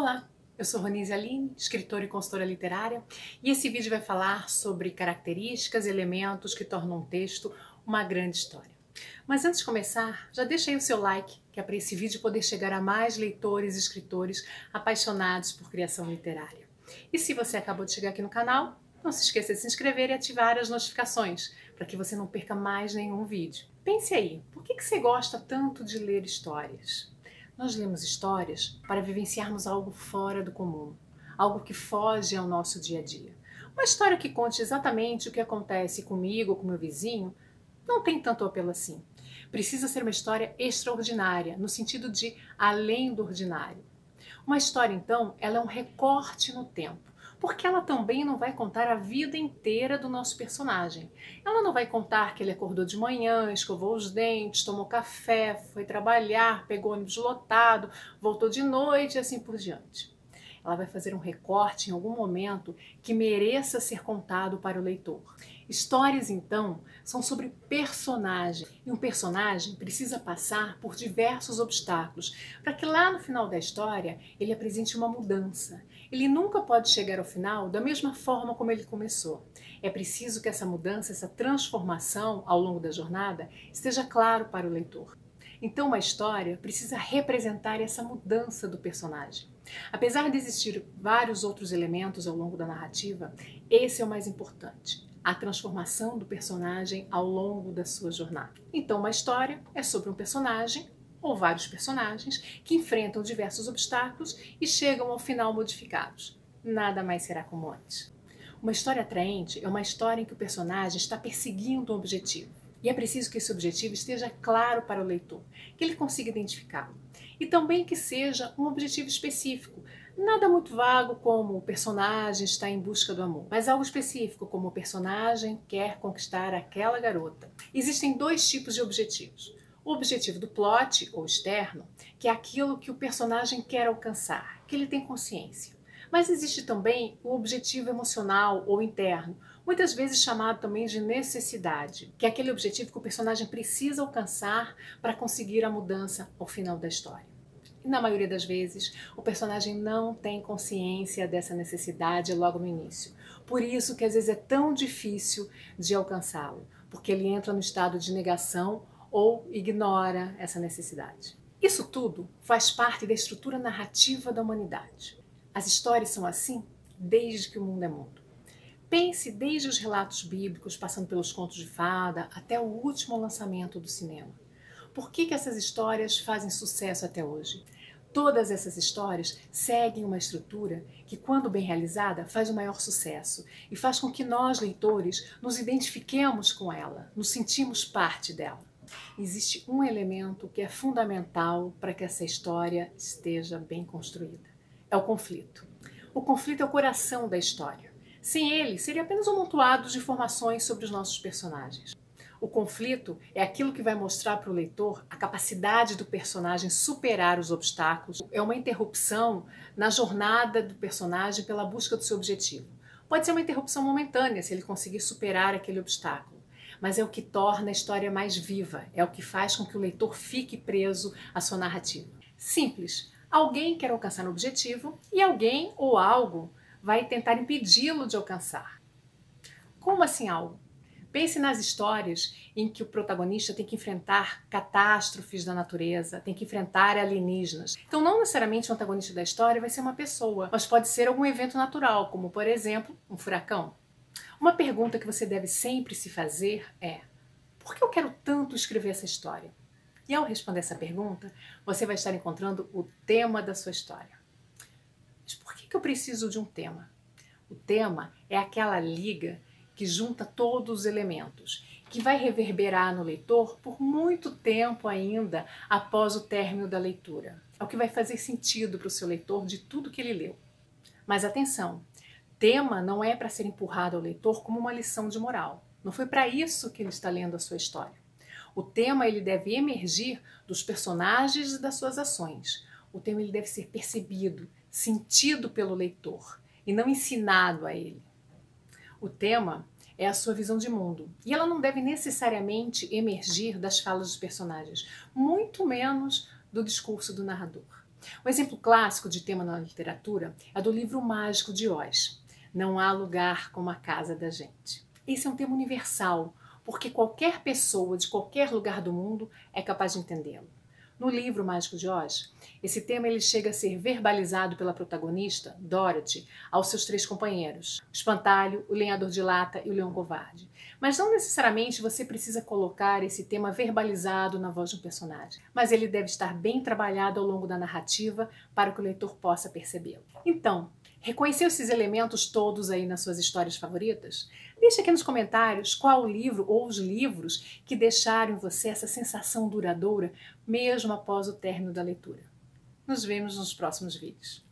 Olá, eu sou Ronise Aline, escritora e consultora literária, e esse vídeo vai falar sobre características e elementos que tornam um texto uma grande história. Mas antes de começar, já deixa aí o seu like, que é para esse vídeo poder chegar a mais leitores e escritores apaixonados por criação literária. E se você acabou de chegar aqui no canal, não se esqueça de se inscrever e ativar as notificações, para que você não perca mais nenhum vídeo. Pense aí, por que você gosta tanto de ler histórias? Nós lemos histórias para vivenciarmos algo fora do comum, algo que foge ao nosso dia a dia. Uma história que conte exatamente o que acontece comigo ou com meu vizinho não tem tanto apelo assim. Precisa ser uma história extraordinária, no sentido de além do ordinário. Uma história, então, ela é um recorte no tempo, porque ela também não vai contar a vida inteira do nosso personagem. Ela não vai contar que ele acordou de manhã, escovou os dentes, tomou café, foi trabalhar, pegou ônibus lotado, voltou de noite e assim por diante. Ela vai fazer um recorte em algum momento que mereça ser contado para o leitor. Histórias, então, são sobre personagem, e um personagem precisa passar por diversos obstáculos para que lá no final da história ele apresente uma mudança. Ele nunca pode chegar ao final da mesma forma como ele começou. É preciso que essa mudança, essa transformação ao longo da jornada esteja claro para o leitor. Então, uma história precisa representar essa mudança do personagem. Apesar de existir vários outros elementos ao longo da narrativa, esse é o mais importante: a transformação do personagem ao longo da sua jornada. Então, uma história é sobre um personagem ou vários personagens que enfrentam diversos obstáculos e chegam ao final modificados. Nada mais será como antes. Uma história atraente é uma história em que o personagem está perseguindo um objetivo. E é preciso que esse objetivo esteja claro para o leitor, que ele consiga identificá-lo. E também que seja um objetivo específico, nada muito vago como o personagem está em busca do amor, mas algo específico como o personagem quer conquistar aquela garota. Existem dois tipos de objetivos. O objetivo do plot, ou externo, que é aquilo que o personagem quer alcançar, que ele tem consciência. Mas existe também o objetivo emocional ou interno, muitas vezes chamado também de necessidade, que é aquele objetivo que o personagem precisa alcançar para conseguir a mudança ao final da história. E na maioria das vezes, o personagem não tem consciência dessa necessidade logo no início. Por isso que às vezes é tão difícil de alcançá-lo, porque ele entra no estado de negação ou ignora essa necessidade. Isso tudo faz parte da estrutura narrativa da humanidade. As histórias são assim desde que o mundo é mundo. Pense desde os relatos bíblicos, passando pelos contos de fada, até o último lançamento do cinema. Por que essas histórias fazem sucesso até hoje? Todas essas histórias seguem uma estrutura que, quando bem realizada, faz o maior sucesso e faz com que nós, leitores, nos identifiquemos com ela, nos sentimos parte dela. Existe um elemento que é fundamental para que essa história esteja bem construída. É o conflito. O conflito é o coração da história. Sem ele, seria apenas um amontoado de informações sobre os nossos personagens. O conflito é aquilo que vai mostrar para o leitor a capacidade do personagem superar os obstáculos. É uma interrupção na jornada do personagem pela busca do seu objetivo. Pode ser uma interrupção momentânea, se ele conseguir superar aquele obstáculo. Mas é o que torna a história mais viva, é o que faz com que o leitor fique preso à sua narrativa. Simples. Alguém quer alcançar um objetivo e alguém ou algo vai tentar impedi-lo de alcançar. Como assim algo? Pense nas histórias em que o protagonista tem que enfrentar catástrofes da natureza, tem que enfrentar alienígenas. Então não necessariamente o antagonista da história vai ser uma pessoa, mas pode ser algum evento natural, como por exemplo, um furacão. Uma pergunta que você deve sempre se fazer é: por que eu quero tanto escrever essa história? E ao responder essa pergunta, você vai estar encontrando o tema da sua história. Mas por que eu preciso de um tema? O tema é aquela liga que junta todos os elementos, que vai reverberar no leitor por muito tempo ainda após o término da leitura. É o que vai fazer sentido para o seu leitor de tudo que ele leu. Mas atenção, tema não é para ser empurrado ao leitor como uma lição de moral. Não foi para isso que ele está lendo a sua história. O tema ele deve emergir dos personagens e das suas ações. O tema ele deve ser percebido, sentido pelo leitor e não ensinado a ele. O tema é a sua visão de mundo e ela não deve necessariamente emergir das falas dos personagens, muito menos do discurso do narrador. Um exemplo clássico de tema na literatura é do livro mágico de Oz. Não há lugar como a casa da gente. Esse é um tema universal, porque qualquer pessoa de qualquer lugar do mundo é capaz de entendê-lo. No livro Mágico de Oz, esse tema ele chega a ser verbalizado pela protagonista, Dorothy, aos seus 3 companheiros, o espantalho, o lenhador de lata e o leão covarde. Mas não necessariamente você precisa colocar esse tema verbalizado na voz de um personagem, mas ele deve estar bem trabalhado ao longo da narrativa para que o leitor possa percebê-lo. Então, reconheceu esses elementos todos aí nas suas histórias favoritas? Deixe aqui nos comentários qual o livro ou os livros que deixaram em você essa sensação duradoura, mesmo após o término da leitura. Nos vemos nos próximos vídeos.